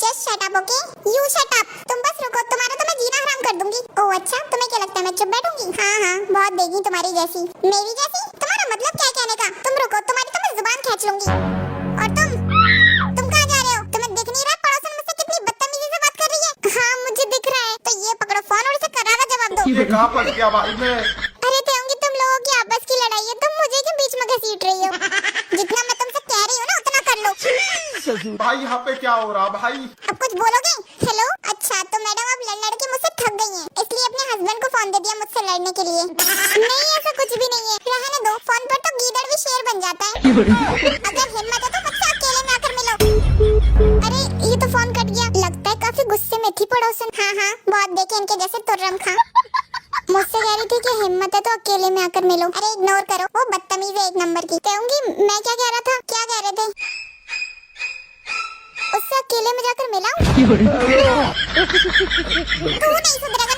Just shut up, okay? You shut up. तुम बस रुको, तुम्हारा तो मैं जीना हराम कर दूंगी। ओह अच्छा, तुम्हें क्या लगता है मैं चुप बैठूंगी? हाँ हाँ, बहुत देगी तुम्हारी जैसी। मेरी जैसी? तुम्हारा मतलब क्या है कहने का? तुम रुको, तुम्हारी तो मैं जुबान खींच लूंगी। और तुम कहाँ जा रहे हो? तुम्हें दिख नहीं रहा पड़ोसन मुझसे कितनी बदतमीजी से बात कर रही है? हाँ मुझे दिख रहा है। तो ये पकड़ो फोन और इसे करारा जवाब दो। ये कहाँ फंस गया भाई मैं? अरे थे होंगी तुम लोगों की आपस की लड़ाई है, तुम मुझे के बीच में घसीट रही हो। जितना मैं तुमसे कह रही हूँ ना उतना कर लो। भाई यहाँ पे क्या हो रहा भाई? अब कुछ बोलोगे? हेलो, अच्छा तो मैडम अब लड़ लड़ के मुझसे थक गई हैं, इसलिए अपने हस्बैंड को फोन दे दिया मुझसे लड़ने के लिए। नहीं ऐसा कुछ भी नहीं है, रहने दो। फोन पर तो गीदड़ भी शेर बन जाता है। अगर हिम्मत है तो मुझसे अकेले में आकर मिलो। अरे ये तो फोन कट गया, लगता है काफी गुस्से में थी पड़ोसन। हाँ हाँ, बहुत देखे इनके जैसे तुर्रम खां। मुझसे कह रही थी कि हिम्मत है तो अकेले में आकर मिलो। अरे इग्नोर करो, वो बदतमीज है एक नंबर की। कहूंगी मैं क्या कह रहा था, क्या कह रहे थे? उससे अकेले में जाकर मिला। तू नहीं सुधरेगा।